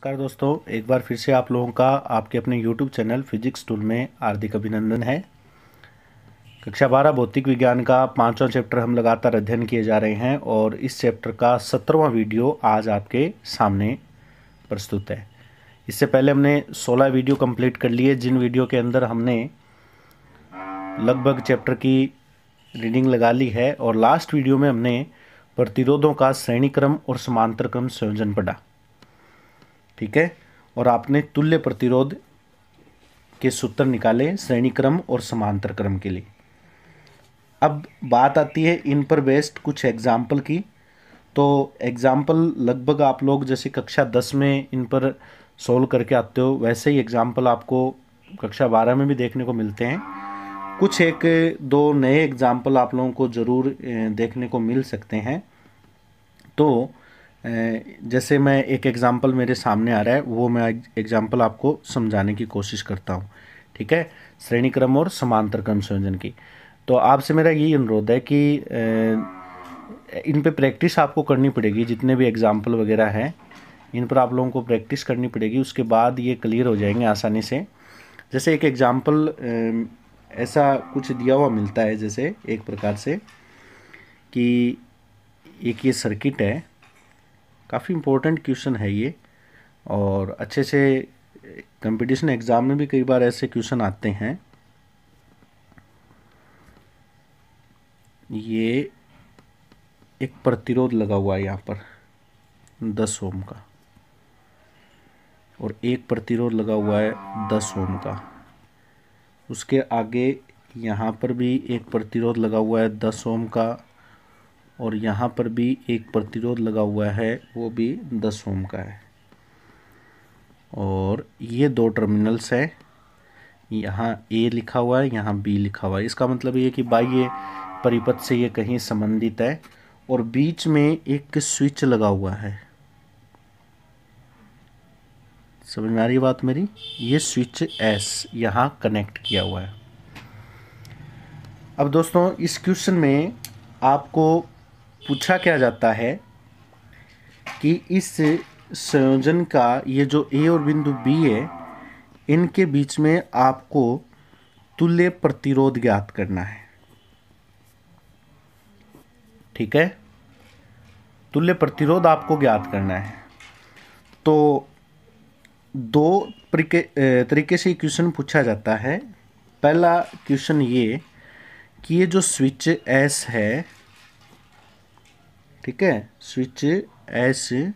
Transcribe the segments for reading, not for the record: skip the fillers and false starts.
नमस्कार दोस्तों, एक बार फिर से आप लोगों का आपके अपने YouTube चैनल फिजिक्स टूल में हार्दिक अभिनंदन है। कक्षा 12 भौतिक विज्ञान का 5वां चैप्टर हम लगातार अध्ययन किए जा रहे हैं और इस चैप्टर का 17वां वीडियो आज आपके सामने प्रस्तुत है। इससे पहले हमने 16 वीडियो कंप्लीट कर लिए, जिन वीडियो के अंदर हमने लगभग चैप्टर की रीडिंग लगा ली है और लास्ट वीडियो में हमने प्रतिरोधों का श्रेणी क्रम और समांतर क्रम संयोजन पढ़ा। ठीक है, और आपने तुल्य प्रतिरोध के सूत्र निकाले श्रेणी क्रम और समांतर क्रम के लिए। अब बात आती है इन पर बेस्ड कुछ एग्जाम्पल की। तो एग्जाम्पल लगभग आप लोग जैसे कक्षा 10 में इन पर सोल्व करके आते हो, वैसे ही एग्जाम्पल आपको कक्षा 12 में भी देखने को मिलते हैं। कुछ एक दो नए एग्जाम्पल आप लोगों को ज़रूर देखने को मिल सकते हैं। तो जैसे मैं एक एग्जाम्पल मेरे सामने आ रहा है, वो मैं एग्जाम्पल आपको समझाने की कोशिश करता हूँ। ठीक है, श्रेणी क्रम और समांतर क्रम संयोजन की। तो आपसे मेरा यही अनुरोध है कि इन पे प्रैक्टिस आपको करनी पड़ेगी। जितने भी एग्जाम्पल वगैरह हैं इन पर आप लोगों को प्रैक्टिस करनी पड़ेगी, उसके बाद ये क्लियर हो जाएंगे आसानी से। जैसे एक एग्जाम्पल ऐसा कुछ दिया हुआ मिलता है, जैसे एक प्रकार से कि एक ये सर्किट है, काफ़ी इम्पोर्टेंट क्वेश्चन है ये और अच्छे से कंपटीशन एग्ज़ाम में भी कई बार ऐसे क्वेश्चन आते हैं। ये एक प्रतिरोध लगा हुआ है यहाँ पर 10 ओम का, और एक प्रतिरोध लगा हुआ है 10 ओम का। उसके आगे यहाँ पर भी एक प्रतिरोध लगा हुआ है 10 ओम का, और यहाँ पर भी एक प्रतिरोध लगा हुआ है, वो भी 10 ओम का है। और ये दो टर्मिनल्स हैं, यहाँ A लिखा हुआ है, यहाँ B लिखा हुआ है। इसका मतलब ये कि बाह्य परिपथ से ये कहीं संबंधित है, और बीच में एक स्विच लगा हुआ है। समझ में आ रही है बात मेरी? ये स्विच S यहाँ कनेक्ट किया हुआ है। अब दोस्तों, इस क्वेश्चन में आपको पूछा क्या जाता है कि इस संयोजन का ये जो A और बिंदु B है, इनके बीच में आपको तुल्य प्रतिरोध ज्ञात करना है। ठीक है, तुल्य प्रतिरोध आपको ज्ञात करना है। तो दो तरीके से क्वेश्चन पूछा जाता है। पहला क्वेश्चन ये कि ये जो स्विच S है, ठीक है, स्विच S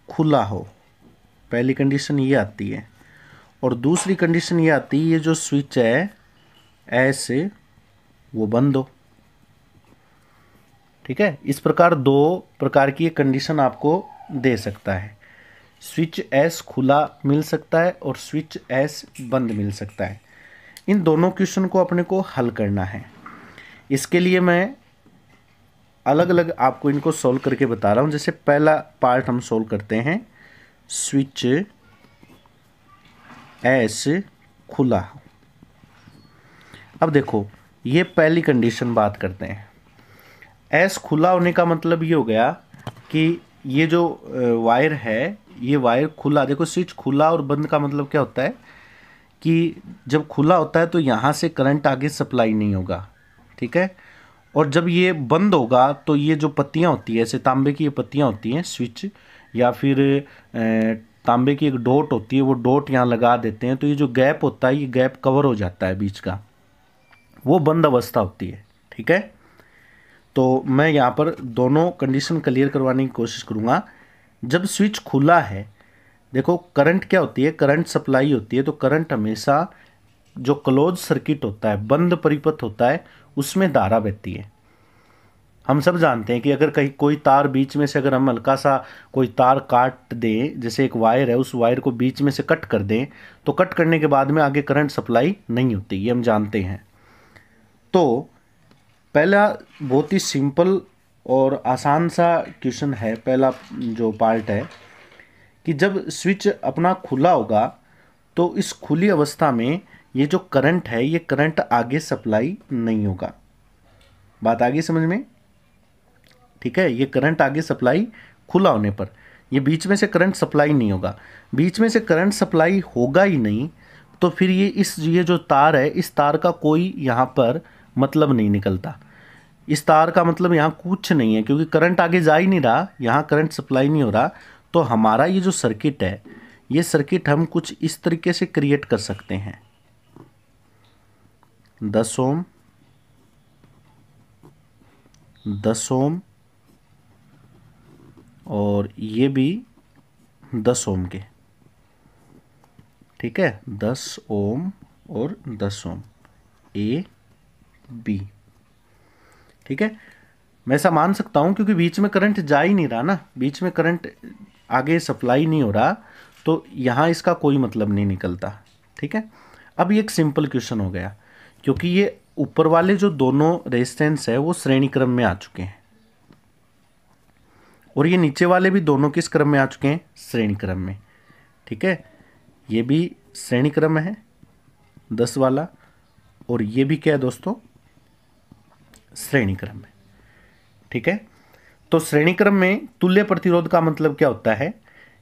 खुला हो, पहली कंडीशन ये आती है। और दूसरी कंडीशन ये आती है ये जो स्विच है S वो बंद हो। ठीक है, इस प्रकार दो प्रकार की कंडीशन आपको दे सकता है। स्विच S खुला मिल सकता है और स्विच S बंद मिल सकता है। इन दोनों क्वेश्चन को अपने को हल करना है। इसके लिए मैं अलग अलग आपको इनको सोल्व करके बता रहा हूँ। जैसे पहला पार्ट हम सोल्व करते हैं, स्विच S खुला। अब देखो, ये पहली कंडीशन बात करते हैं। S खुला होने का मतलब ये हो गया कि ये जो वायर है, ये वायर खुला। देखो, स्विच खुला और बंद का मतलब क्या होता है कि जब खुला होता है तो यहाँ से करंट आगे सप्लाई नहीं होगा। ठीक है, और जब ये बंद होगा तो ये जो पत्तियाँ होती है, ऐसे तांबे की ये पत्तियाँ होती हैं स्विच, या फिर तांबे की एक डॉट होती है, वो डॉट यहाँ लगा देते हैं, तो ये जो गैप होता है, ये गैप कवर हो जाता है बीच का, वो बंद अवस्था होती है। ठीक है, तो मैं यहाँ पर दोनों कंडीशन क्लियर करवाने की कोशिश करूँगा। जब स्विच खुला है, देखो करंट क्या होती है, करंट सप्लाई होती है। तो करंट हमेशा जो क्लोज सर्किट होता है, बंद परिपथ होता है, उसमें धारा बहती है। हम सब जानते हैं कि अगर कहीं कोई तार बीच में से अगर हम हल्का सा कोई तार काट दें, जैसे एक वायर है, उस वायर को बीच में से कट कर दें, तो कट करने के बाद में आगे करंट सप्लाई नहीं होती, ये हम जानते हैं। तो पहला बहुत ही सिंपल और आसान सा क्वेश्चन है, पहला जो पार्ट है कि जब स्विच अपना खुला होगा तो इस खुली अवस्था में ये जो करंट है, ये करंट आगे सप्लाई नहीं होगा। बात आ गई समझ में? ठीक है, ये करंट आगे सप्लाई खुला होने पर, ये बीच में से करंट सप्लाई नहीं होगा, बीच में से करंट सप्लाई होगा ही नहीं, तो फिर ये जो तार है, इस तार का कोई यहाँ पर मतलब नहीं निकलता। इस तार का मतलब यहाँ कुछ नहीं है, क्योंकि करंट आगे जा ही नहीं रहा, यहाँ करंट सप्लाई नहीं हो रहा। तो हमारा ये जो सर्किट है, ये सर्किट हम कुछ इस तरीके से क्रिएट कर सकते हैं। 10 ओम, 10 ओम और ये भी 10 ओम के, ठीक है, 10 ओम और 10 ओम, ए बी, ठीक है। मैं ऐसा मान सकता हूं क्योंकि बीच में करंट जा ही नहीं रहा ना, बीच में करंट आगे सप्लाई नहीं हो रहा, तो यहां इसका कोई मतलब नहीं निकलता, ठीक है। अब ये एक सिंपल क्वेश्चन हो गया, क्योंकि ये ऊपर वाले जो दोनों रेजिस्टेंस है वो श्रेणी क्रम में आ चुके हैं, और ये नीचे वाले भी दोनों किस क्रम में आ चुके हैं, श्रेणी क्रम में, ठीक है। ये भी श्रेणी क्रम है 10 वाला, और ये भी क्या है दोस्तों, श्रेणी क्रम में, ठीक है। तो श्रेणी क्रम में तुल्य प्रतिरोध का मतलब क्या होता है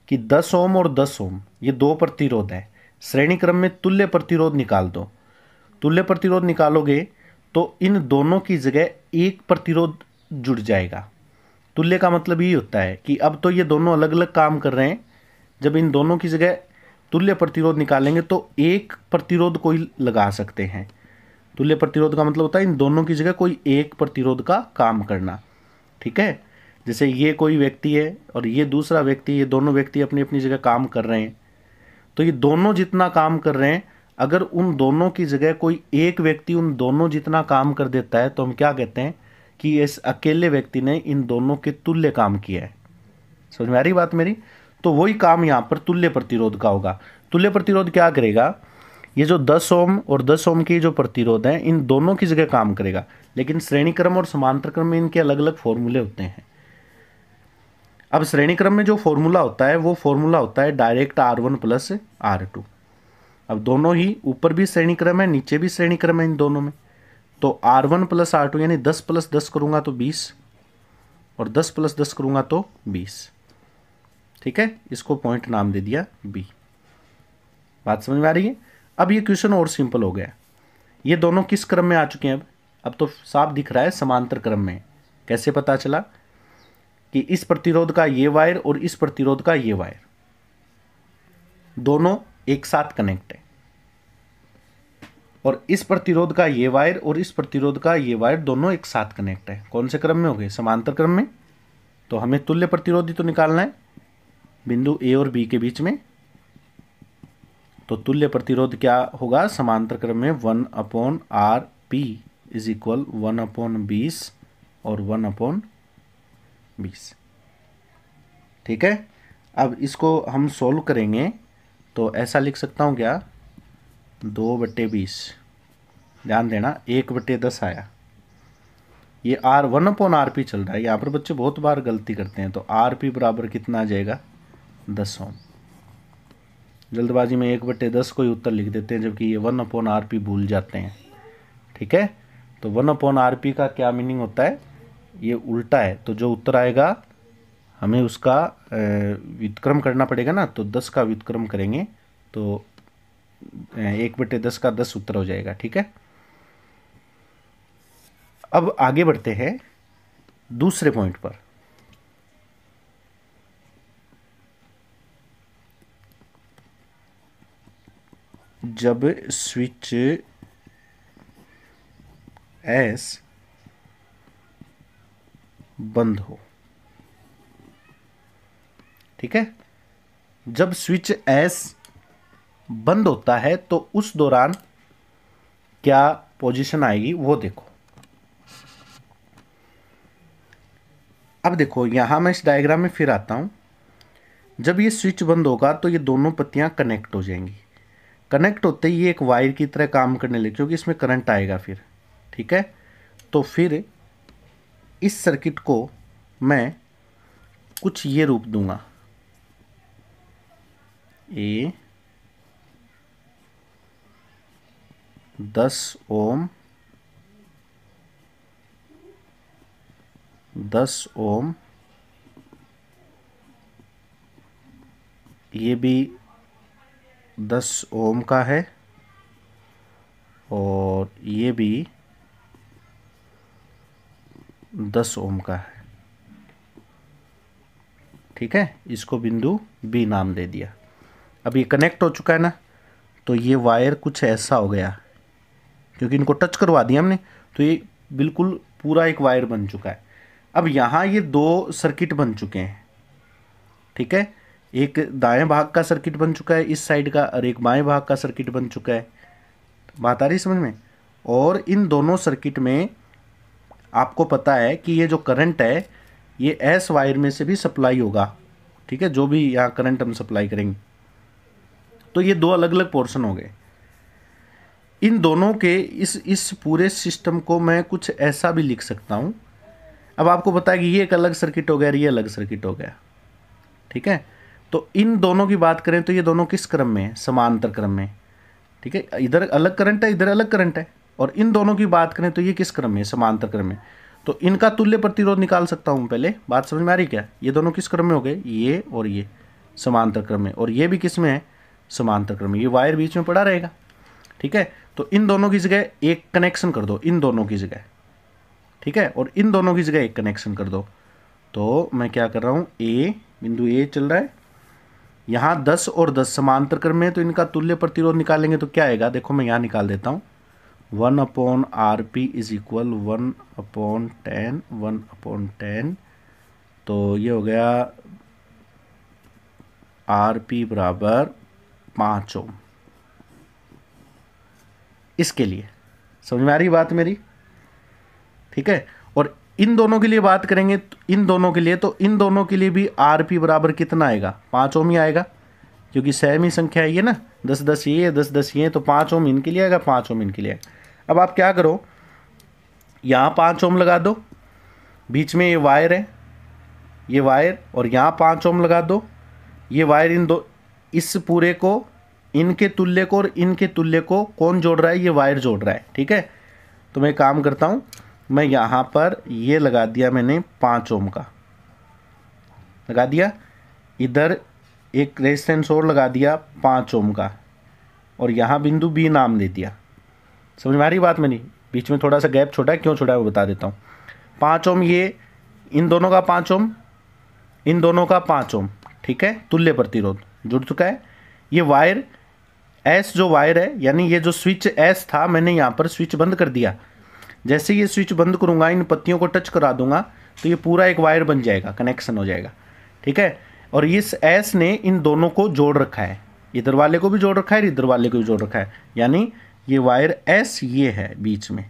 कि 10 ओम और 10 ओम ये दो प्रतिरोध है, श्रेणी क्रम में तुल्य प्रतिरोध निकाल दो। तुल्य प्रतिरोध निकालोगे तो इन दोनों की जगह एक प्रतिरोध जुड़ जाएगा। तुल्य का मतलब ये होता है कि अब तो ये दोनों अलग अलग काम कर रहे हैं, जब इन दोनों की जगह तुल्य प्रतिरोध निकालेंगे तो एक प्रतिरोध कोई लगा सकते हैं। तुल्य प्रतिरोध का मतलब होता है इन दोनों की जगह कोई एक प्रतिरोध का काम करना, ठीक है। जैसे ये कोई व्यक्ति है और ये दूसरा व्यक्ति, ये दोनों व्यक्ति अपनी अपनी जगह काम कर रहे हैं, तो ये दोनों जितना काम कर रहे हैं, अगर उन दोनों की जगह कोई एक व्यक्ति उन दोनों जितना काम कर देता है तो हम क्या कहते हैं कि इस अकेले व्यक्ति ने इन दोनों के तुल्य काम किया है। समझ में आ रही बात मेरी? तो वही काम यहाँ पर तुल्य प्रतिरोध का होगा। तुल्य प्रतिरोध क्या करेगा, ये जो 10 ओम और 10 ओम की जो प्रतिरोध है इन दोनों की जगह काम करेगा, लेकिन श्रेणी क्रम और समांतर क्रम में इनके अलग अलग फॉर्मूले होते हैं। अब श्रेणी क्रम में जो फॉर्मूला होता है वो फॉर्मूला होता है डायरेक्ट R1 प्लस R2। अब दोनों ही ऊपर भी श्रेणी क्रम है, नीचे भी श्रेणी क्रम है इन दोनों में, तो R1 प्लस R2 यानी 10 प्लस 10 करूंगा तो 20 और 10 प्लस 10 करूंगा तो 20, ठीक है। इसको पॉइंट नाम दे दिया B। बात समझ में आ रही है? अब ये क्वेश्चन और सिंपल हो गया, ये दोनों किस क्रम में आ चुके हैं, अब तो साफ दिख रहा है समांतर क्रम में। कैसे पता चला कि इस प्रतिरोध का ये वायर और इस प्रतिरोध का ये वायर दोनों एक साथ कनेक्ट है, और इस प्रतिरोध का ये वायर और इस प्रतिरोध का ये वायर दोनों एक साथ कनेक्ट है। कौन से क्रम में हो गए, समांतर क्रम में। तो हमें तुल्य प्रतिरोधी तो निकालना है बिंदु ए और बी के बीच में, तो तुल्य प्रतिरोध क्या होगा समांतर क्रम में 1/RP इज इक्वल 1/20 और 1/20, ठीक है। अब इसको हम सोल्व करेंगे तो ऐसा लिख सकता हूँ क्या, 2/20, ध्यान देना 1/10 आया, ये 1/RP चल रहा है। यहाँ पर बच्चे बहुत बार गलती करते हैं, तो RP बराबर कितना आ जाएगा 10 ओम। जल्दबाजी में 1/10 को ही उत्तर लिख देते हैं, जबकि ये 1/RP भूल जाते हैं, ठीक है। तो 1/RP का क्या मीनिंग होता है, ये उल्टा है, तो जो उत्तर आएगा हमें उसका व्युत्क्रम करना पड़ेगा ना, तो 10 का व्युत्क्रम करेंगे तो 1/10 का 10 उत्तर हो जाएगा, ठीक है। अब आगे बढ़ते हैं दूसरे पॉइंट पर। जब स्विच S बंद हो, ठीक है। जब स्विच S बंद होता है तो उस दौरान क्या पोजीशन आएगी वो देखो। अब देखो यहां मैं इस डायग्राम में फिर आता हूं। जब ये स्विच बंद होगा तो ये दोनों पत्तियां कनेक्ट हो जाएंगी। कनेक्ट होते ही ये एक वायर की तरह काम करने लगे, क्योंकि इसमें करंट आएगा फिर, ठीक है। तो फिर इस सर्किट को मैं कुछ ये रूप दूंगा, ए 10 ओम 10 ओम ये भी 10 ओम का है और ये भी 10 ओम का है। ठीक है, इसको बिंदु बी नाम दे दिया। अब ये कनेक्ट हो चुका है ना, तो ये वायर कुछ ऐसा हो गया, क्योंकि इनको टच करवा दिया हमने, तो ये बिल्कुल पूरा एक वायर बन चुका है। अब यहाँ ये 2 सर्किट बन चुके हैं। ठीक है, एक दाएं भाग का सर्किट बन चुका है इस साइड का, और एक बाएं भाग का सर्किट बन चुका है। बात आ रही समझ में? और इन दोनों सर्किट में आपको पता है कि ये जो करंट है ये एस वायर में से भी सप्लाई होगा। ठीक है, जो भी यहाँ करंट हम सप्लाई करेंगे, तो ये 2 अलग अलग पोर्शन हो गए। इन दोनों के इस पूरे सिस्टम को मैं कुछ ऐसा भी लिख सकता हूँ। अब आपको पता है कि ये एक अलग सर्किट हो गया और ये अलग सर्किट हो गया। ठीक है, तो इन दोनों की बात करें तो ये दोनों किस क्रम में है? समांतर क्रम में। ठीक है, इधर अलग करंट है, इधर अलग करंट है। और इन दोनों की बात करें तो ये किस क्रम में है? समांतर क्रम में। तो इनका तुल्य प्रतिरोध निकाल सकता हूँ पहले। बात समझ में आ रही क्या? ये दोनों किस क्रम में हो गए? ये और ये समांतर क्रम में, और ये भी किस में है? समांतर क्रम में। ये वायर बीच में पड़ा रहेगा। ठीक है, तो इन दोनों की जगह एक कनेक्शन कर दो, इन दोनों की जगह। ठीक है, और इन दोनों की जगह एक कनेक्शन कर दो। तो मैं क्या कर रहा हूँ, ए बिंदु ए चल रहा है, यहाँ 10 और 10 समांतर क्रम में, तो इनका तुल्य प्रतिरोध निकालेंगे तो क्या आएगा? देखो मैं यहाँ निकाल देता हूँ। 1/RP is equal 1/10, 1/10। तो ये हो गया RP बराबर 5 ओम। इसके लिए समझ में आ रही बात मेरी? ठीक है, और इन दोनों के लिए बात करेंगे तो इन दोनों के लिए भी RP बराबर कितना आएगा? 5 ओम ही आएगा, क्योंकि सेम ही संख्या है ये ना, 10 10 ये 10 10 ये, तो 5 ओम इनके लिए आएगा, 5 ओम इनके लिए आएगा। अब आप क्या करो, यहाँ 5 ओम लगा दो, बीच में ये वायर है, ये वायर, और यहाँ 5 ओम लगा दो। ये वायर इस पूरे को, इनके तुल्य को और इनके तुल्य को कौन जोड़ रहा है? ये वायर जोड़ रहा है। ठीक है, तो मैं काम करता हूँ, मैं यहाँ पर ये लगा दिया मैंने 5 ओम का लगा दिया, इधर एक रेजिस्टेंस और लगा दिया 5 ओम का, और यहाँ बिंदु बी नाम दे दिया। समझ में आ रही बात मेरी? बीच में थोड़ा सा गैप छोड़ा है, क्यों छोड़ा है वो बता देता हूँ। 5 ओम ये, इन दोनों का 5 ओम, इन दोनों का 5 ओम। ठीक है, तुल्य प्रतिरोध जुड़ चुका है। ये वायर एस जो वायर है, यानी ये जो स्विच एस था, मैंने यहाँ पर स्विच बंद कर दिया। जैसे ये स्विच बंद करूँगा, इन पत्तियों को टच करा दूंगा, तो ये पूरा एक वायर बन जाएगा, कनेक्शन हो जाएगा। ठीक है, और इस एस ने इन दोनों को जोड़ रखा है, इधर वाले को भी जोड़ रखा है, इधर वाले को भी जोड़ रखा है, यानी ये वायर एस ये है बीच में।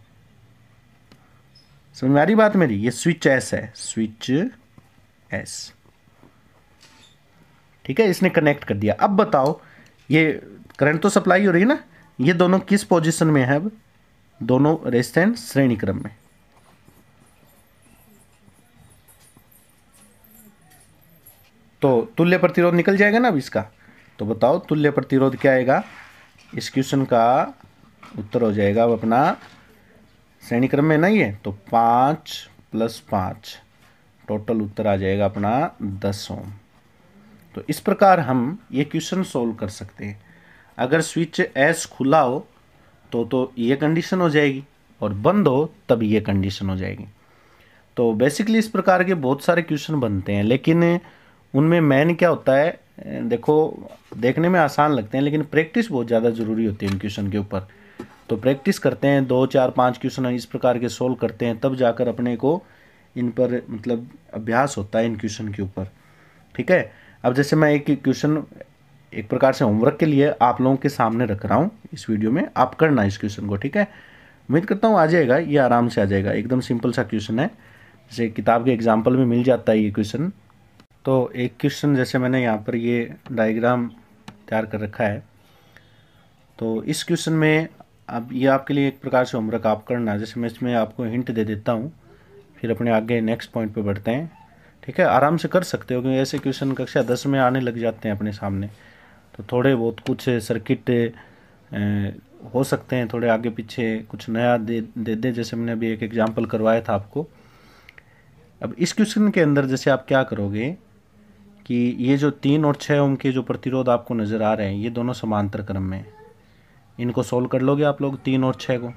समझ में आ रही बात मेरी? ये स्विच एस है, स्विच एस। ठीक है, इसने कनेक्ट कर दिया। अब बताओ, ये करंट तो सप्लाई हो रही है ना, ये दोनों किस पोजीशन में है? अब दोनों रेजिस्टेंस श्रेणी क्रम में। तो तुल्य प्रतिरोध निकल जाएगा ना अब इसका। तो बताओ तुल्य प्रतिरोध क्या आएगा? इस क्वेश्चन का उत्तर हो जाएगा अब अपना, श्रेणी क्रम में नहीं है तो 5 + 5, टोटल उत्तर आ जाएगा अपना 10 ओम। तो इस प्रकार हम ये क्वेश्चन सोल्व कर सकते हैं। अगर स्विच एस खुला हो तो ये कंडीशन हो जाएगी, और बंद हो तब ये कंडीशन हो जाएगी। तो बेसिकली इस प्रकार के बहुत सारे क्वेश्चन बनते हैं, लेकिन उनमें मेन क्या होता है, देखो देखने में आसान लगते हैं, लेकिन प्रैक्टिस बहुत ज़्यादा ज़रूरी होती है इन क्वेश्चन के ऊपर। तो प्रैक्टिस करते हैं, 2 4 5 क्वेश्चन इस प्रकार के सोल्व करते हैं, तब जाकर अपने को इन पर मतलब अभ्यास होता है इन क्वेश्चन के ऊपर। ठीक है, अब जैसे मैं एक क्वेश्चन एक प्रकार से होमवर्क के लिए आप लोगों के सामने रख रहा हूँ इस वीडियो में, आप करना इस क्वेश्चन को। ठीक है, उम्मीद करता हूँ आ जाएगा, ये आराम से आ जाएगा, एकदम सिंपल सा क्वेश्चन है, जैसे किताब के एग्जाम्पल में मिल जाता है ये क्वेश्चन। तो एक क्वेश्चन जैसे मैंने यहाँ पर ये डायग्राम तैयार कर रखा है, तो इस क्वेश्चन में अब ये आपके लिए एक प्रकार से होमवर्क आप करना, जैसे मैं इसमें आपको हिंट दे देता हूँ, फिर अपने आगे नेक्स्ट पॉइंट पे बढ़ते हैं। ठीक है, आराम से कर सकते हो, क्योंकि ऐसे क्वेश्चन कक्षा 10 में आने लग जाते हैं अपने सामने, तो थोड़े बहुत कुछ सर्किट हो सकते हैं, थोड़े आगे पीछे कुछ नया दे जैसे मैंने अभी एक एग्जांपल करवाया था आपको। अब इस क्वेश्चन के अंदर जैसे आप क्या करोगे कि ये जो 3 और 6 ओम के जो प्रतिरोध आपको नज़र आ रहे हैं ये दोनों समांतर क्रम में हैं। इनको सोल्व कर लोगे आप लोग 3 और 6 को,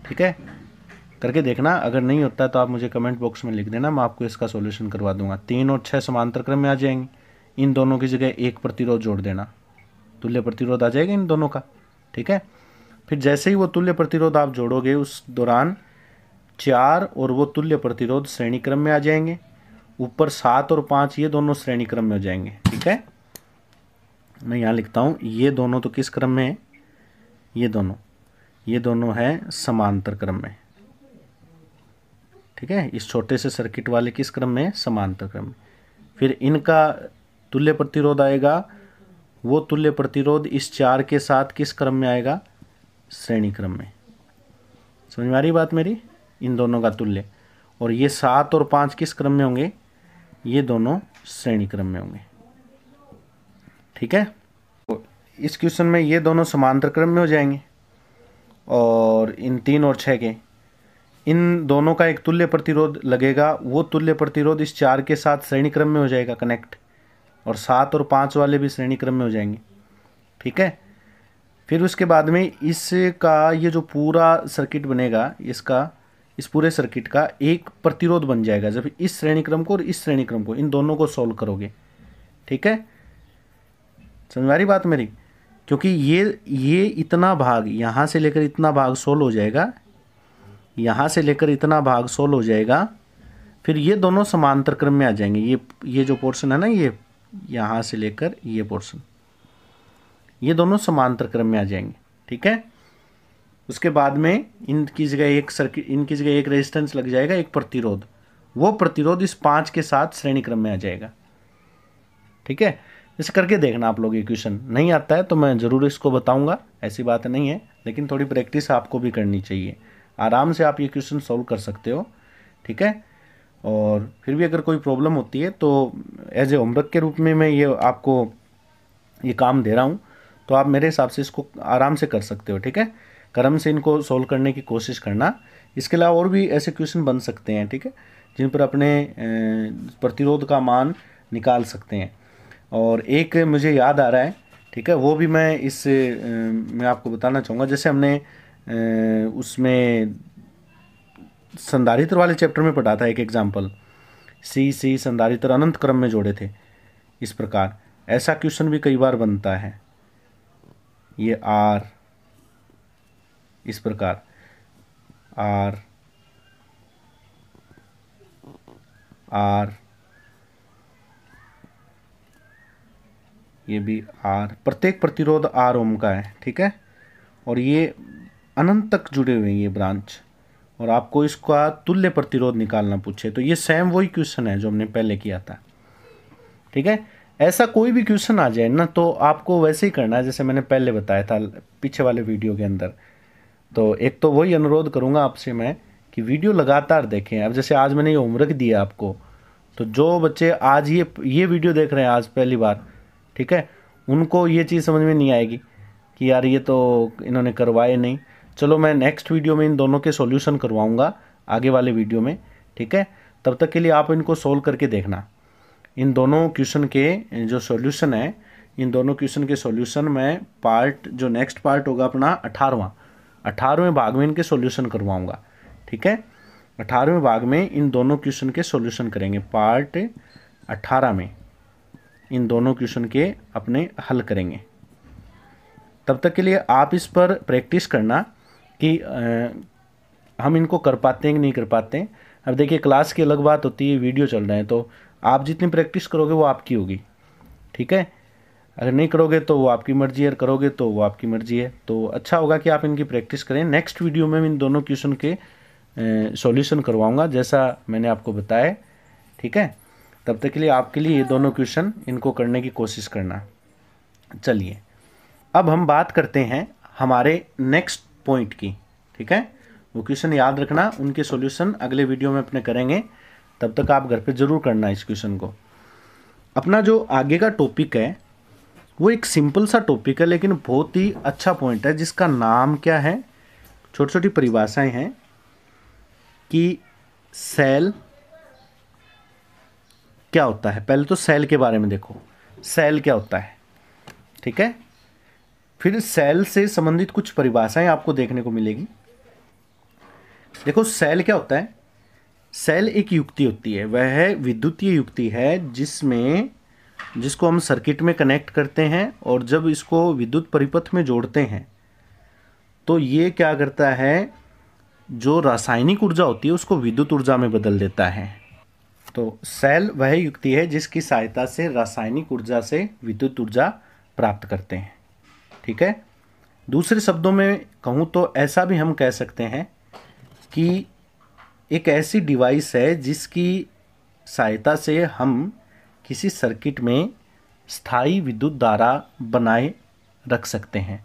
ठीक है, करके देखना। अगर नहीं होता है तो आप मुझे कमेंट बॉक्स में लिख देना, मैं आपको इसका सॉल्यूशन करवा दूंगा। 3 और 6 समांतर क्रम में आ जाएंगे, इन दोनों की जगह एक प्रतिरोध जोड़ देना, तुल्य प्रतिरोध आ जाएगा इन दोनों का, ठीक है। फिर जैसे ही वो तुल्य प्रतिरोध आप जोड़ोगे उस दौरान 4 और वो तुल्य प्रतिरोध श्रेणी क्रम में आ जाएंगे, ऊपर 7 और 5 ये दोनों श्रेणी क्रम में हो जाएंगे, ठीक है। मैं यहाँ लिखता हूँ, ये दोनों तो किस क्रम में है, ये दोनों हैं समांतर क्रम में, ठीक है। इस छोटे से सर्किट वाले किस क्रम में, समांतर क्रम में। फिर इनका तुल्य प्रतिरोध आएगा, वो तुल्य प्रतिरोध इस 4 के साथ किस क्रम में आएगा, श्रेणी क्रम में। समझ में आ रही बात मेरी, इन दोनों का तुल्य। और ये 7 और 5 किस क्रम में होंगे, ये दोनों श्रेणी क्रम में होंगे, ठीक है। तो इस क्वेश्चन में ये दोनों समांतर क्रम में हो जाएंगे और इन 3 और 6 के, इन दोनों का एक तुल्य प्रतिरोध लगेगा, वो तुल्य प्रतिरोध इस 4 के साथ श्रेणी क्रम में हो जाएगा कनेक्ट, और 7 और 5 वाले भी श्रेणी क्रम में हो जाएंगे, ठीक है। फिर उसके बाद में इसका ये जो पूरा सर्किट बनेगा, इसका इस पूरे सर्किट का एक प्रतिरोध बन जाएगा जब इस श्रेणी क्रम को और इस श्रेणी क्रम को, इन दोनों को सॉल्व करोगे, ठीक है। समझ आ रही बात मेरी, क्योंकि ये इतना भाग यहाँ से लेकर इतना भाग सोल्व हो जाएगा, यहाँ से लेकर इतना भाग सोल्व हो जाएगा, फिर ये दोनों समांतर क्रम में आ जाएंगे। ये जो पोर्शन है ना, ये यहाँ से लेकर ये पोर्शन, ये दोनों समांतर क्रम में आ जाएंगे, ठीक है। उसके बाद में इनकी जगह एक सर्किट, इनकी जगह एक रेजिस्टेंस लग जाएगा, एक प्रतिरोध, वो प्रतिरोध इस 5 के साथ श्रेणी क्रम में आ जाएगा, ठीक है। इसे करके देखना आप लोग, ये क्वेश्चन नहीं आता है तो मैं ज़रूर इसको बताऊंगा, ऐसी बात नहीं है, लेकिन थोड़ी प्रैक्टिस आपको भी करनी चाहिए। आराम से आप ये क्वेश्चन सॉल्व कर सकते हो, ठीक है। और फिर भी अगर कोई प्रॉब्लम होती है तो एज ए होमवर्क के रूप में मैं ये आपको ये काम दे रहा हूँ, तो आप मेरे हिसाब से इसको आराम से कर सकते हो, ठीक है। क्रम से इनको सोल्व करने की कोशिश करना। इसके अलावा और भी ऐसे क्वेश्चन बन सकते हैं, ठीक है, जिन पर अपने प्रतिरोध का मान निकाल सकते हैं। और एक मुझे याद आ रहा है, ठीक है, वो भी मैं आपको बताना चाहूँगा। जैसे हमने उसमें संधारित्र वाले चैप्टर में पढ़ा था एक एग्जाम्पल, सी संधारित्र अनंत क्रम में जोड़े थे, इस प्रकार ऐसा क्वेश्चन भी कई बार बनता है। ये R इस प्रकार, R ये भी R, प्रत्येक प्रतिरोध R ओम का है, ठीक है। और ये अनंत तक जुड़े हुए हैं ये ब्रांच, और आपको इसका तुल्य प्रतिरोध निकालना पूछे तो ये सेम वही क्वेश्चन है जो हमने पहले किया था, ठीक है। ऐसा कोई भी क्वेश्चन आ जाए ना तो आपको वैसे ही करना है जैसे मैंने पहले बताया था पीछे वाले वीडियो के अंदर। तो एक तो वही अनुरोध करूंगा आपसे मैं कि वीडियो लगातार देखें। अब जैसे आज मैंने ये होमवर्क दिया आपको, तो जो बच्चे आज ये वीडियो देख रहे हैं आज पहली बार, ठीक है, उनको ये चीज़ समझ में नहीं आएगी कि यार ये तो इन्होंने करवाए नहीं। चलो मैं नेक्स्ट वीडियो में इन दोनों के सॉल्यूशन करवाऊंगा आगे वाले वीडियो में, ठीक है। तब तक के लिए आप इनको सोल्व करके देखना। इन दोनों क्वेश्चन के जो सॉल्यूशन है, इन दोनों क्वेश्चन के सॉल्यूशन में जो नेक्स्ट पार्ट होगा अपना 18वें भाग में इनके सॉल्यूशन करवाऊंगा, ठीक है। 18वें भाग में इन दोनों क्वेश्चन के सॉल्यूशन करेंगे, पार्ट 18 में इन दोनों क्वेश्चन के अपने हल करेंगे। तब तक के लिए आप इस पर प्रैक्टिस करना कि हम इनको कर पाते हैं कि नहीं कर पाते हैं। अब देखिए क्लास की अलग बात होती है, वीडियो चल रहे हैं, तो आप जितनी प्रैक्टिस करोगे वो आपकी होगी, ठीक है। अगर नहीं करोगे तो वो आपकी मर्जी है, करोगे तो वो आपकी मर्जी है। तो अच्छा होगा कि आप इनकी प्रैक्टिस करें। नेक्स्ट वीडियो में इन दोनों क्वेश्चन के सॉल्यूशन करवाऊंगा जैसा मैंने आपको बताया, ठीक है। तब तक के लिए आपके लिए ये दोनों क्वेश्चन इनको करने की कोशिश करना। चलिए अब हम बात करते हैं हमारे नेक्स्ट पॉइंट की, ठीक है। वो क्वेश्चन याद रखना, उनके सॉल्यूशन अगले वीडियो में अपने करेंगे। तब तक आप घर पे ज़रूर करना इस क्वेश्चन को। अपना जो आगे का टॉपिक है वो एक सिंपल सा टॉपिक है लेकिन बहुत ही अच्छा पॉइंट है, जिसका नाम क्या है, छोटी छोटी परिभाषाएं हैं कि सेल क्या होता है, पहले तो सेल के बारे में देखो, सेल क्या होता है, ठीक है। फिर सेल से संबंधित कुछ परिभाषाएं आपको देखने को मिलेगी। देखो सेल क्या होता है, सेल एक युक्ति होती है, वह विद्युतीय युक्ति है जिसको हम सर्किट में कनेक्ट करते हैं और जब इसको विद्युत परिपथ में जोड़ते हैं तो ये क्या करता है, जो रासायनिक ऊर्जा होती है उसको विद्युत ऊर्जा में बदल देता है। तो सेल वह युक्ति है जिसकी सहायता से रासायनिक ऊर्जा से विद्युत ऊर्जा प्राप्त करते हैं, ठीक है। दूसरे शब्दों में कहूँ तो ऐसा भी हम कह सकते हैं कि एक ऐसी डिवाइस है जिसकी सहायता से हम किसी सर्किट में स्थायी विद्युत धारा बनाए रख सकते हैं,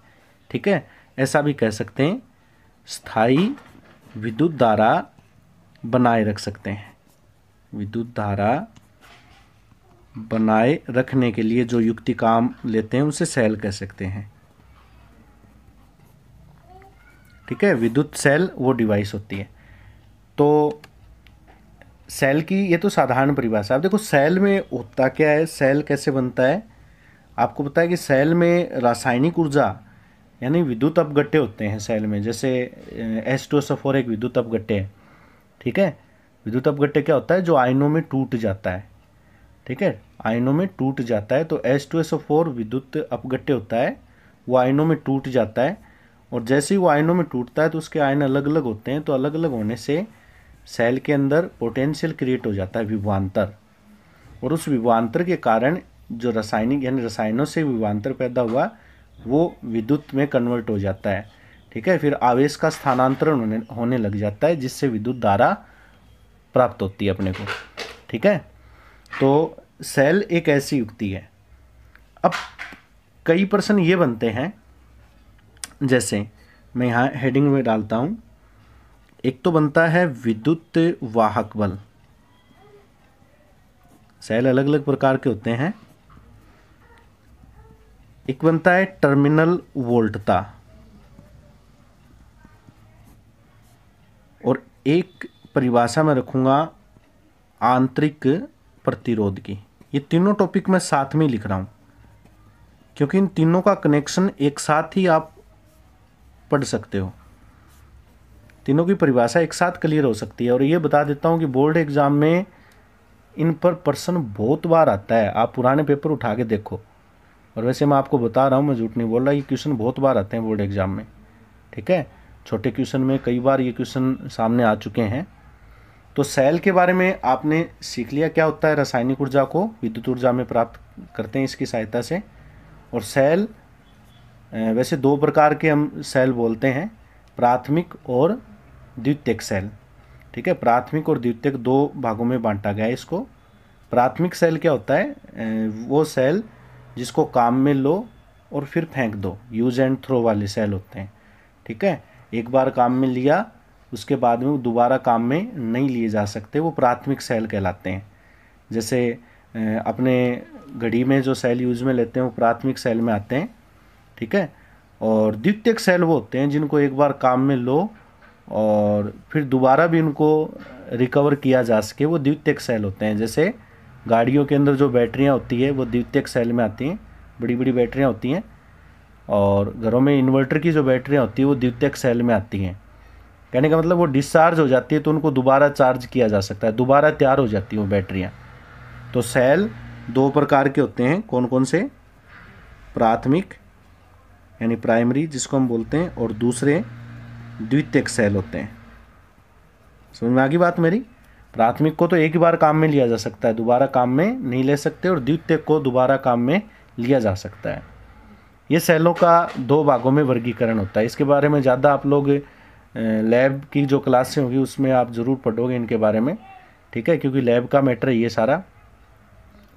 ठीक है। ऐसा भी कह सकते हैं, स्थायी विद्युत धारा बनाए रख सकते हैं। विद्युत धारा बनाए रखने के लिए जो युक्ति काम लेते हैं उसे सेल कह सकते हैं, ठीक है। विद्युत सेल वो डिवाइस होती है। तो सेल की ये तो साधारण परिभाषा। अब देखो सेल में होता क्या है, सेल कैसे बनता है। आपको पता है कि सेल में रासायनिक ऊर्जा यानी विद्युत अपघट्य होते हैं सेल में, जैसे H2SO4 एक विद्युत अपघट्य है, ठीक है। विद्युत अपघट्य क्या होता है, जो आयनों में टूट जाता है, ठीक है, आयनों में टूट जाता है। तो H2SO4 विद्युत अपघट्य होता है, वो आयनों में टूट जाता है और जैसे ही वो आयनों में टूटता है तो उसके आयन अलग अलग होते हैं। तो अलग अलग होने से सेल के अंदर पोटेंशियल क्रिएट हो जाता है, विभवांतर, और उस विभवांतर के कारण जो रासायनिक यानी रसायनों से विभवांतर पैदा हुआ वो विद्युत में कन्वर्ट हो जाता है, ठीक है। फिर आवेश का स्थानांतरण होने लग जाता है जिससे विद्युत धारा प्राप्त होती है अपने को, ठीक है। तो सेल एक ऐसी युक्ति है। अब कई प्रश्न ये बनते हैं, जैसे मैं यहाँ हेडिंग में डालता हूँ, एक तो बनता है विद्युत वाहक बल। सेल अलग अलग प्रकार के होते हैं। एक बनता है टर्मिनल वोल्टता और एक परिभाषा में रखूंगा आंतरिक प्रतिरोध की। ये तीनों टॉपिक मैं साथ में लिख रहा हूं क्योंकि इन तीनों का कनेक्शन एक साथ ही आप पढ़ सकते हो। तीनों की परिभाषा एक साथ क्लियर हो सकती है। और ये बता देता हूँ कि बोर्ड एग्जाम में इन पर प्रश्न बहुत बार आता है, आप पुराने पेपर उठा के देखो। और वैसे मैं आपको बता रहा हूँ, मैं झूठ नहीं बोल रहा, ये क्वेश्चन बहुत बार आते हैं बोर्ड एग्जाम में, ठीक है। छोटे क्वेश्चन में कई बार ये क्वेश्चन सामने आ चुके हैं। तो सेल के बारे में आपने सीख लिया, क्या होता है, रासायनिक ऊर्जा को विद्युत ऊर्जा में प्राप्त करते हैं इसकी सहायता से। और सेल वैसे दो प्रकार के हम सेल बोलते हैं, प्राथमिक और द्वितीयक सेल, ठीक है। प्राथमिक और द्वितीयक दो भागों में बांटा गया है इसको। प्राथमिक सेल क्या होता है, वो सेल जिसको काम में लो और फिर फेंक दो, यूज एंड थ्रो वाले सेल होते हैं, ठीक है। एक बार काम में लिया उसके बाद में वो दोबारा काम में नहीं लिए जा सकते, वो प्राथमिक सेल कहलाते हैं। जैसे अपने घड़ी में जो सेल यूज में लेते हैं वो प्राथमिक सेल में आते हैं, ठीक है। और द्वितीयक सेल वो होते हैं जिनको एक बार काम में लो और फिर दोबारा भी उनको रिकवर किया जा सके, वो द्वितीयक सेल होते हैं। जैसे गाड़ियों के अंदर जो बैटरियां होती है वो द्वितीयक सेल में आती हैं, बड़ी बड़ी बैटरियां होती हैं। और घरों में इन्वर्टर की जो बैटरियां होती है वो द्वितीयक सेल में आती हैं। कहने का मतलब वो डिस्चार्ज हो जाती है तो उनको दोबारा चार्ज किया जा सकता है, दोबारा तैयार हो जाती हैं वो बैटरियाँ। तो सेल दो प्रकार के होते हैं, कौन कौन से, प्राथमिक यानी प्राइमरी जिसको हम बोलते हैं, और दूसरे द्वितीयक सेल होते हैं। समझ में आ गई बात मेरी। प्राथमिक को तो एक ही बार काम में लिया जा सकता है, दोबारा काम में नहीं ले सकते, और द्वितीयक को दोबारा काम में लिया जा सकता है। ये सेलों का दो भागों में वर्गीकरण होता है। इसके बारे में ज़्यादा आप लोग लैब की जो क्लासें होगी उसमें आप ज़रूर पढ़ोगे इनके बारे में, ठीक है, क्योंकि लैब का मैटर है ये सारा।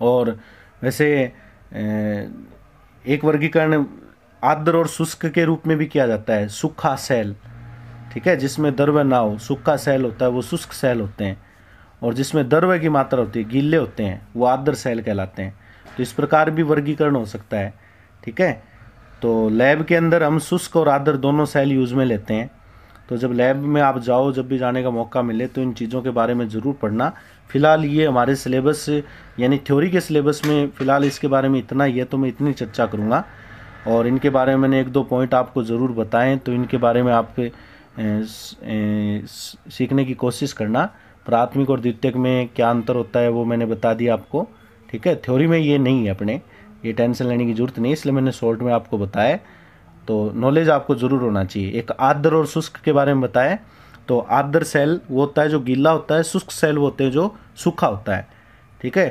और वैसे एक वर्गीकरण आर्द्र और शुष्क के रूप में भी किया जाता है। सूखा सेल, ठीक है, जिसमें द्रव्य ना हो, सूखा सेल होता है, वो शुष्क सेल होते हैं। और जिसमें द्रव्य की मात्रा होती है, गीले होते हैं, वो आर्द्र सेल कहलाते हैं। तो इस प्रकार भी वर्गीकरण हो सकता है, ठीक है। तो लैब के अंदर हम शुष्क और आर्द्र दोनों सेल यूज में लेते हैं। तो जब लैब में आप जाओ, जब भी जाने का मौका मिले तो इन चीज़ों के बारे में ज़रूर पढ़ना। फ़िलहाल ये हमारे सिलेबस यानी थ्योरी के सिलेबस में फ़िलहाल इसके बारे में इतना ही है, तो मैं इतनी चर्चा करूँगा। और इनके बारे में मैंने 1-2 पॉइंट आपको ज़रूर बताएं, तो इनके बारे में आप सीखने की कोशिश करना। प्राथमिक और द्वितीयक में क्या अंतर होता है वो मैंने बता दिया आपको, ठीक है। थ्योरी में ये नहीं है, अपने ये टेंशन लेने की ज़रूरत नहीं, इसलिए मैंने शॉर्ट में आपको बताया। तो नॉलेज आपको ज़रूर होना चाहिए। एक आर्द्र और शुष्क के बारे में बताया। तो आर्द्र सेल वो होता है जो गीला होता है, शुष्क सेल वो होते हैं जो सूखा होता है, ठीक है।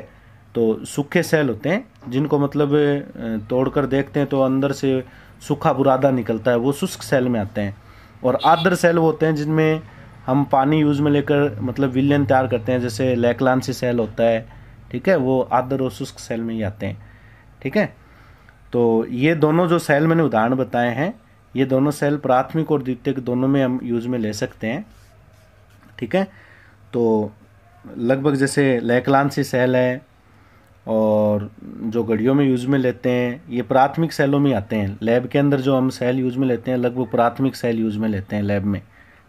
तो सूखे सेल होते हैं जिनको मतलब तोड़कर देखते हैं तो अंदर से सूखा बुरादा निकलता है, वो शुष्क सेल में आते हैं। और आर्द्र सेल वो होते हैं जिनमें हम पानी यूज़ में लेकर मतलब विलयन तैयार करते हैं, जैसे लैक्लांसी सेल होता है, ठीक है। वो आर्द्र और शुष्क सेल में ही आते हैं, ठीक है। तो ये दोनों जो सेल मैंने उदाहरण बताए हैं, ये दोनों सेल प्राथमिक और द्वितीयक दोनों में हम यूज़ में ले सकते हैं, ठीक है। तो लगभग जैसे लैक्लांसी सेल है और जो घड़ियों में यूज़ में लेते हैं, ये प्राथमिक सेलों में आते हैं। लैब के अंदर जो हम सेल यूज़ में लेते हैं लगभग प्राथमिक सेल यूज़ में लेते हैं लैब में,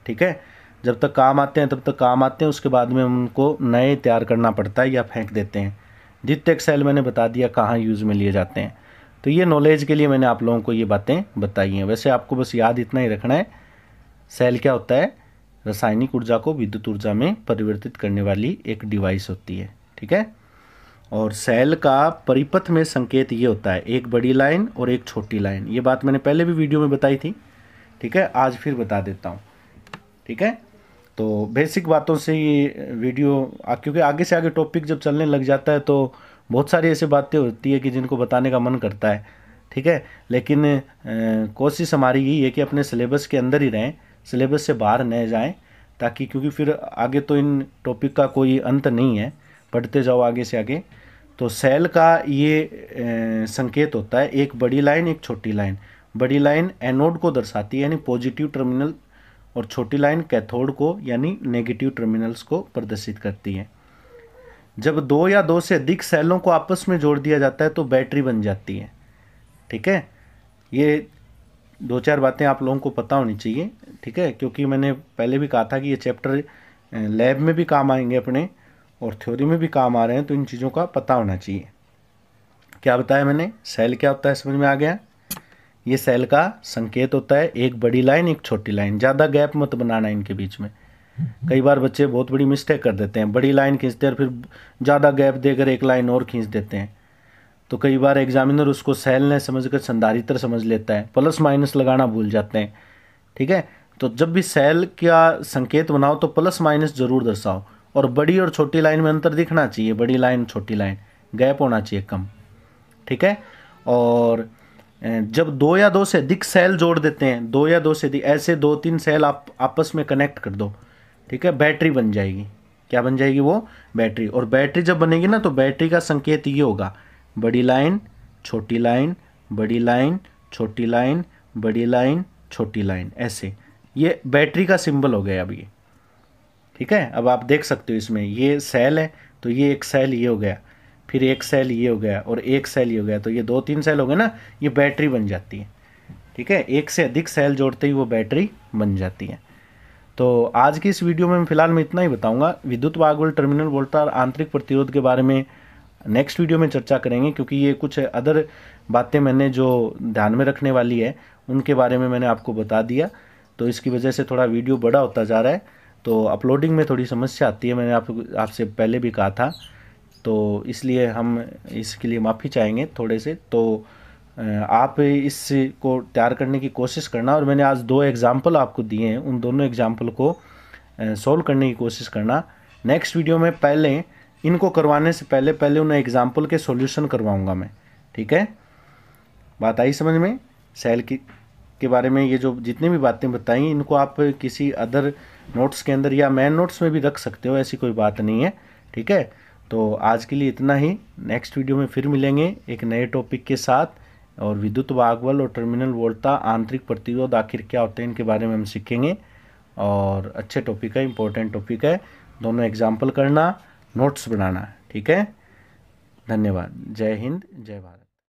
ठीक है। जब तक काम आते हैं तब तक काम आते हैं, उसके बाद में हम उनको नए तैयार करना पड़ता है या फेंक देते हैं। द्वितीयक सेल मैंने बता दिया कहाँ यूज़ में लिए जाते हैं। तो ये नॉलेज के लिए मैंने आप लोगों को ये बातें बताई हैं। वैसे आपको बस याद इतना ही रखना है, सेल क्या होता है, रासायनिक ऊर्जा को विद्युत ऊर्जा में परिवर्तित करने वाली एक डिवाइस होती है, ठीक है। और सेल का परिपथ में संकेत ये होता है, एक बड़ी लाइन और एक छोटी लाइन। ये बात मैंने पहले भी वीडियो में बताई थी, ठीक है। आज फिर बता देता हूँ, ठीक है। तो बेसिक बातों से ये वीडियो क्योंकि आगे से आगे टॉपिक जब चलने लग जाता है तो बहुत सारी ऐसी बातें होती है कि जिनको बताने का मन करता है, ठीक है। लेकिन कोशिश हमारी यही है कि अपने सिलेबस के अंदर ही रहें, सिलेबस से बाहर न जाएं, ताकि क्योंकि फिर आगे तो इन टॉपिक का कोई अंत नहीं है, पढ़ते जाओ आगे से आगे। तो सेल का ये संकेत होता है, एक बड़ी लाइन एक छोटी लाइन। बड़ी लाइन एनोड को दर्शाती है यानी पॉजिटिव टर्मिनल, और छोटी लाइन कैथोड को यानी नेगेटिव टर्मिनल्स को प्रदर्शित करती है। जब 2 या 2 से अधिक सेलों को आपस में जोड़ दिया जाता है तो बैटरी बन जाती है, ठीक है। ये 2-4 बातें आप लोगों को पता होनी चाहिए, ठीक है, क्योंकि मैंने पहले भी कहा था कि ये चैप्टर लैब में भी काम आएंगे अपने और थ्योरी में भी काम आ रहे हैं, तो इन चीज़ों का पता होना चाहिए। क्या बताया मैंने, सेल क्या होता है समझ में आ गया। ये सेल का संकेत होता है, एक बड़ी लाइन एक छोटी लाइन। ज़्यादा गैप मत बनाना इनके बीच में। कई बार बच्चे बहुत बड़ी मिस्टेक कर देते हैं, बड़ी लाइन खींचते हैं और फिर ज़्यादा गैप देकर एक लाइन और खींच देते हैं। तो कई बार एग्जामिनर उसको सेल ने समझकर संधारित्र समझ लेता है, प्लस माइनस लगाना भूल जाते हैं, ठीक है। तो जब भी सेल का संकेत बनाओ तो प्लस माइनस जरूर दर्शाओ, और बड़ी और छोटी लाइन में अंतर दिखना चाहिए, बड़ी लाइन छोटी लाइन, गैप होना चाहिए कम, ठीक है। और जब 2 या 2 से अधिक सेल जोड़ देते हैं, 2 या 2 से अधिक, ऐसे 2-3 सेल आप आपस में कनेक्ट कर दो, ठीक है, बैटरी बन जाएगी। क्या बन जाएगी वो, बैटरी। और बैटरी जब बनेगी ना तो बैटरी का संकेत ये होगा, बड़ी लाइन छोटी लाइन, बड़ी लाइन छोटी लाइन, बड़ी लाइन छोटी लाइन, ऐसे। ये बैटरी का सिंबल हो गया अब ये, ठीक है। अब आप देख सकते हो इसमें ये सेल है, तो ये एक सेल ये हो गया, फिर एक सेल ये हो गया और एक सेल ये हो गया, तो ये 2-3 सेल हो गए ना, ये बैटरी बन जाती है, ठीक है। एक से अधिक सेल जोड़ते ही वो बैटरी बन जाती है। तो आज की इस वीडियो में फिलहाल मैं इतना ही बताऊंगा। विद्युत वाहक टर्मिनल वोल्टा और आंतरिक प्रतिरोध के बारे में नेक्स्ट वीडियो में चर्चा करेंगे, क्योंकि ये कुछ अदर बातें मैंने जो ध्यान में रखने वाली है उनके बारे में मैंने आपको बता दिया। तो इसकी वजह से थोड़ा वीडियो बड़ा होता जा रहा है, तो अपलोडिंग में थोड़ी समस्या आती है, मैंने आपसे पहले भी कहा था। तो इसलिए हम इसके लिए माफ़ी चाहेंगे थोड़े से। तो आप इसको तैयार करने की कोशिश करना, और मैंने आज 2 एग्जाम्पल आपको दिए हैं, उन दोनों एग्जाम्पल को सॉल्व करने की कोशिश करना। नेक्स्ट वीडियो में पहले इनको करवाने से पहले उन एग्जाम्पल के सॉल्यूशन करवाऊंगा मैं, ठीक है। बात आई समझ में। सेल के बारे में ये जो जितनी भी बातें बताई, इनको आप किसी अदर नोट्स के अंदर या मेन नोट्स में भी रख सकते हो, ऐसी कोई बात नहीं है, ठीक है। तो आज के लिए इतना ही। नेक्स्ट वीडियो में फिर मिलेंगे एक नए टॉपिक के साथ, और विद्युत वाहक बल और टर्मिनल वोल्टा, आंतरिक प्रतिरोध आखिर क्या होते हैं इनके बारे में हम सीखेंगे। और अच्छे टॉपिक है, इंपॉर्टेंट टॉपिक है, दोनों एग्जाम्पल करना, नोट्स बनाना, ठीक है। धन्यवाद। जय हिंद, जय भारत।